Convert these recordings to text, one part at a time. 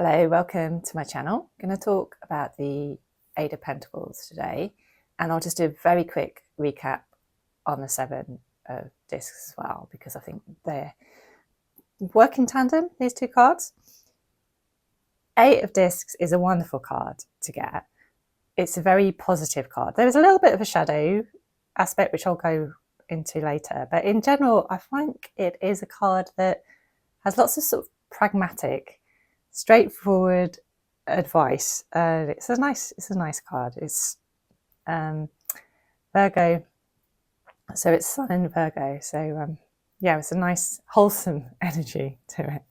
Hello, welcome to my channel. I'm going to talk about the Eight of Pentacles today, and I'll just do a very quick recap on the Seven of Discs as well, because I think they work in tandem, these two cards. Eight of Discs is a wonderful card to get. It's a very positive card. There is a little bit of a shadow aspect, which I'll go into later, but in general, I think it is a card that has lots of sort of pragmatic, straightforward advice. It's a nice card. It's Virgo, so it's Sun in Virgo. So yeah, it's a nice wholesome energy to it.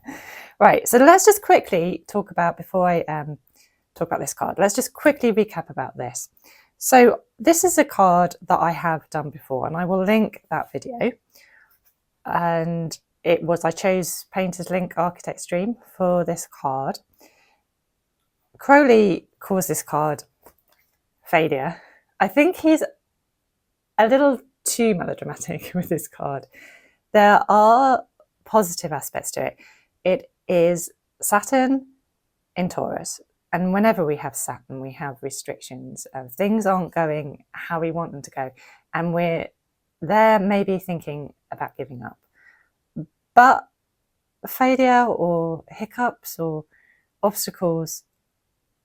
Right. So let's just quickly talk about, before I talk about this card, let's just quickly recap about this. So this is a card that I have done before, and I will link that video. And it was, I chose Painter's Link Architect's Dream for this card. Crowley calls this card failure. I think he's a little too melodramatic with this card. There are positive aspects to it. It is Saturn in Taurus. And whenever we have Saturn, we have restrictions. Things aren't going how we want them to go. And we're there maybe thinking about giving up. But failure or hiccups or obstacles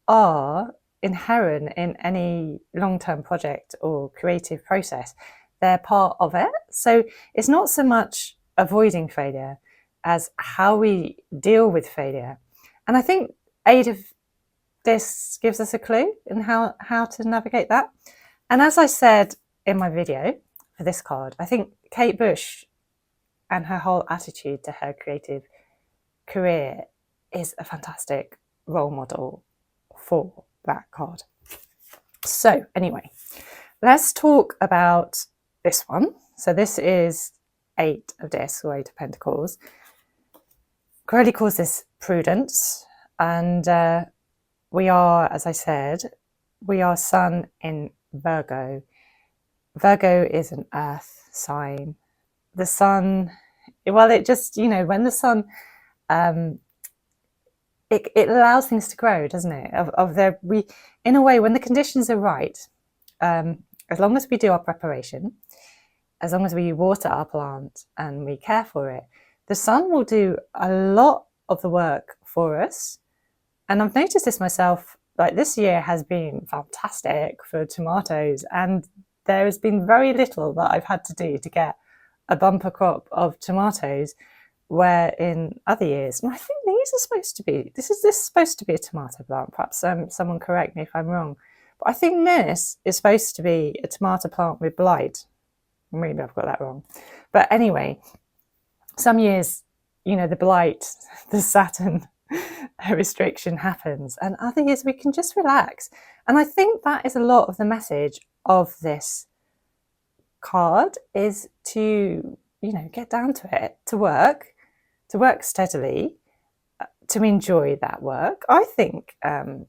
are inherent in any long-term project or creative process. They're part of it. So it's not so much avoiding failure as how we deal with failure. And I think Eight of Discs gives us a clue in how to navigate that. And as I said in my video for this card, I think Kate Bush and her whole attitude to her creative career is a fantastic role model for that card. So anyway, let's talk about this one. So this is Eight of Discs, or Eight of Pentacles. Crowley calls this prudence, and we are, as I said, we are Sun in Virgo. Virgo is an earth sign. The sun, well, it just, you know, when the sun, it allows things to grow, doesn't it? In a way, when the conditions are right, as long as we do our preparation, as long as we water our plant and we care for it, the sun will do a lot of the work for us. And I've noticed this myself, like this year has been fantastic for tomatoes, and there has been very little that I've had to do to get a bumper crop of tomatoes, where in other years, and I think these are supposed to be, this is supposed to be a tomato plant, perhaps someone correct me if I'm wrong, but I think this is supposed to be a tomato plant with blight. Maybe I've got that wrong. But anyway, some years, you know, the blight, the Saturn restriction happens, and other years we can just relax. And I think that is a lot of the message of this card, is to, you know, get down to it, to work steadily, to enjoy that work. I think,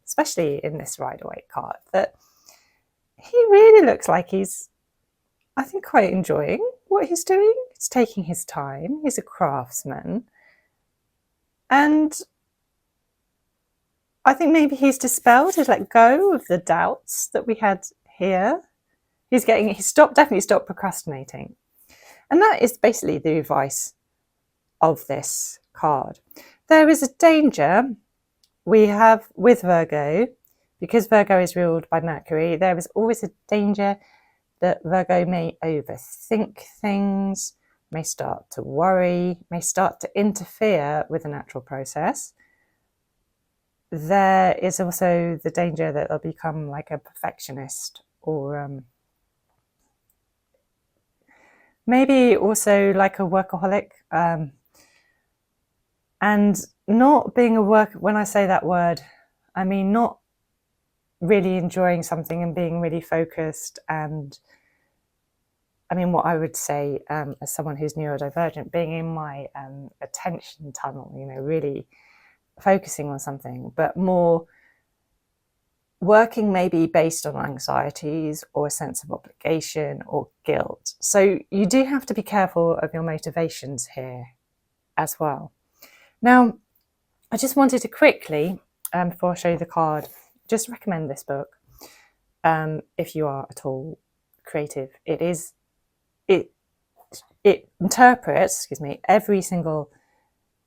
especially in this Rider-Waite card, that he really looks like he's, I think, quite enjoying what he's doing. He's taking his time. He's a craftsman. And I think maybe he's dispelled, he's let go of the doubts that we had here. He's definitely stopped procrastinating. And that is basically the advice of this card. There is a danger we have with Virgo, because Virgo is ruled by Mercury. There is always a danger that Virgo may overthink things, may start to worry, may start to interfere with the natural process. There is also the danger that they'll become like a perfectionist, or maybe also like a workaholic, and not being a when I say that word, I mean not really enjoying something and being really focused. And I mean, what I would say, as someone who's neurodivergent, being in my attention tunnel, you know, really focusing on something, but more working maybe based on anxieties or a sense of obligation or guilt. So you do have to be careful of your motivations here as well. Now, I just wanted to quickly before I show you the card, just recommend this book if you are at all creative. It interprets, every single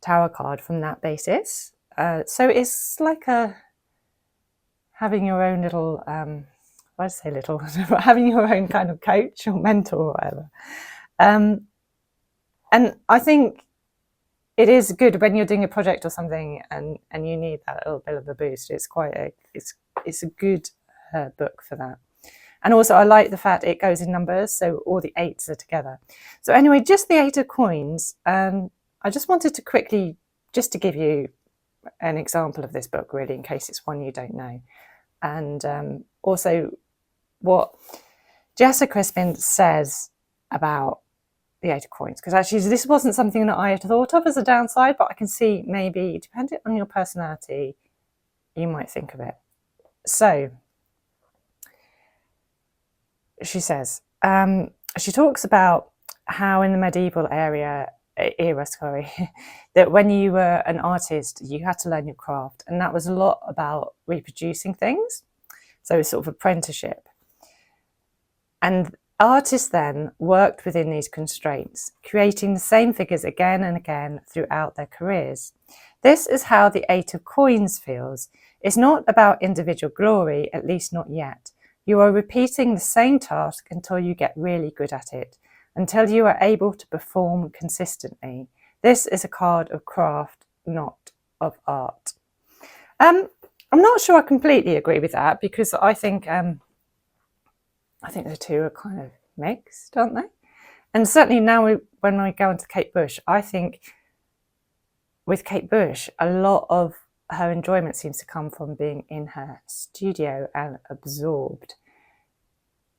tarot card from that basis. So it's like having your own little, I say little, having your own kind of coach or mentor or whatever. And I think it is good when you're doing a project or something and you need that little bit of a boost. It's it's a good book for that. And also I like the fact it goes in numbers, so all the 8s are together. So anyway, just the 8 of coins. I just wanted to quickly, just to give you an example of this book, really, in case it's one you don't know. And also what Jessica Crispin says about the 8 of coins, because actually this wasn't something that I had thought of as a downside, but I can see maybe, depending on your personality, you might think of it. So she says, she talks about how in the medieval era, that when you were an artist, you had to learn your craft, and that was a lot about reproducing things. So it's sort of apprenticeship. And artists then worked within these constraints, creating the same figures again and again throughout their careers. This is how the 8 of coins feels. It's not about individual glory, at least not yet. You are repeating the same task until you get really good at it, until you are able to perform consistently. This is a card of craft, not of art. I'm not sure I completely agree with that, because I think the two are kind of mixed, aren't they? And certainly now when we go into Kate Bush, I think with Kate Bush, a lot of her enjoyment seems to come from being in her studio and absorbed.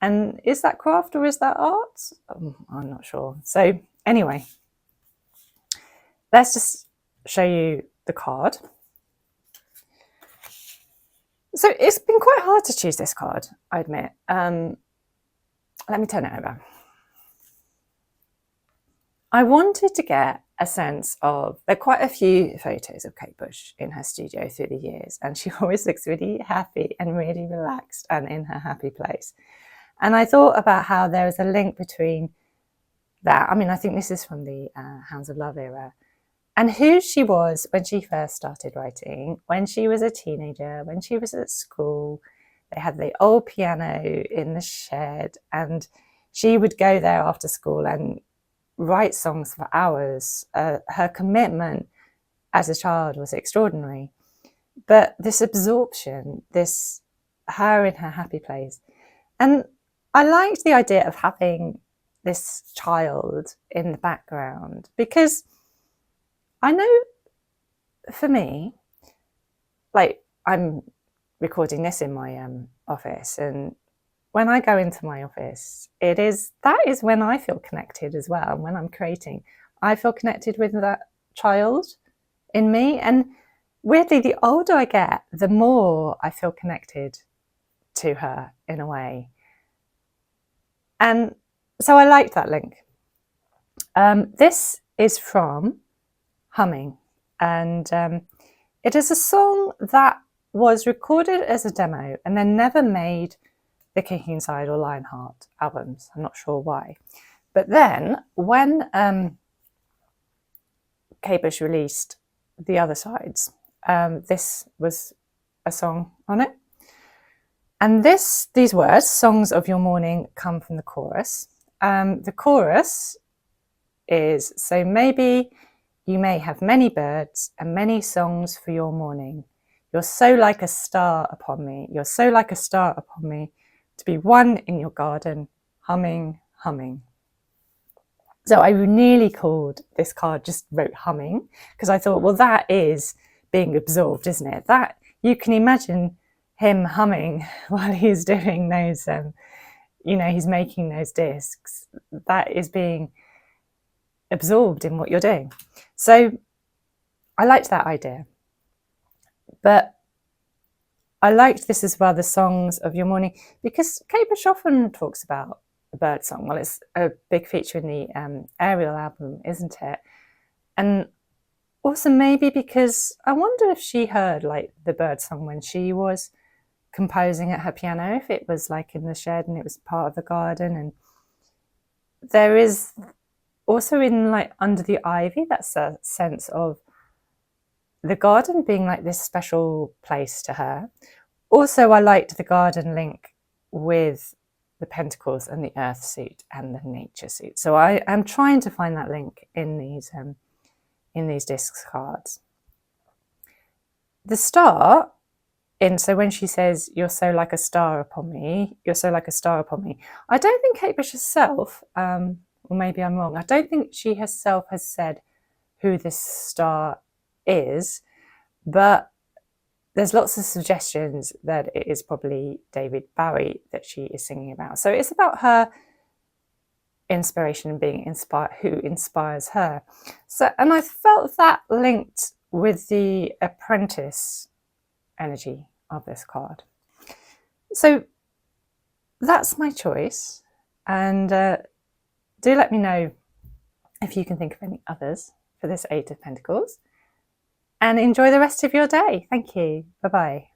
And is that craft or is that art? I'm not sure. So anyway, let's just show you the card. So it's been quite hard to choose this card, I admit. Let me turn it over. I wanted to get a sense of, there are quite a few photos of Kate Bush in her studio through the years, and she always looks really happy and really relaxed and in her happy place. And I thought about how there is a link between that. I mean, I think this is from the Hounds of Love era, and who she was when she first started writing, when she was a teenager, when she was at school. They had the old piano in the shed, and she would go there after school and write songs for hours. Her commitment as a child was extraordinary. But this absorption, this her in her happy place. And I liked the idea of having this child in the background, because I know for me, like, I'm recording this in my office, and when I go into my office, that is when I feel connected as well. When I'm creating, I feel connected with that child in me. And weirdly, the older I get, the more I feel connected to her in a way. And so I liked that link. This is from Humming, and it is a song that was recorded as a demo and then never made the Kicking Inside or Lionheart albums. I'm not sure why. But then when Kate Bush released the other sides, this was a song on it. And these words, songs of your morning, come from the chorus. The chorus is, so maybe you may have many birds and many songs for your morning. You're so like a star upon me. You're so like a star upon me, to be one in your garden, humming, humming. So I nearly called this card, just wrote humming, because I thought, well, that is being absorbed, isn't it? That you can imagine him humming while he's doing those, he's making those discs. That is being absorbed in what you're doing. So I liked that idea. But I liked this as well, the songs of your morning, because Kate Bush often talks about the bird song. Well, it's a big feature in the Ariel album, isn't it? And Also, maybe because I wonder if she heard like the bird song when she was composing at her piano, if it was like in the shed and it was part of the garden. And there is also in like under the ivy, that's a sense of the garden being like this special place to her. Also, I liked the garden link with the Pentacles and the Earth suit and the Nature suit. So I am trying to find that link in these discs cards. The star, so when she says, "You're so like a star upon me," you're so like a star upon me. I don't think Kate Bush herself, or maybe I'm wrong, I don't think she herself has said who this star is, but there's lots of suggestions that it is probably David Bowie that she is singing about. So it's about her inspiration and being inspired, who inspires her. So, and I felt that linked with the apprentice energy of this card. So that's my choice. And do let me know if you can think of any others for this Eight of Pentacles. And enjoy the rest of your day. Thank you. Bye-bye.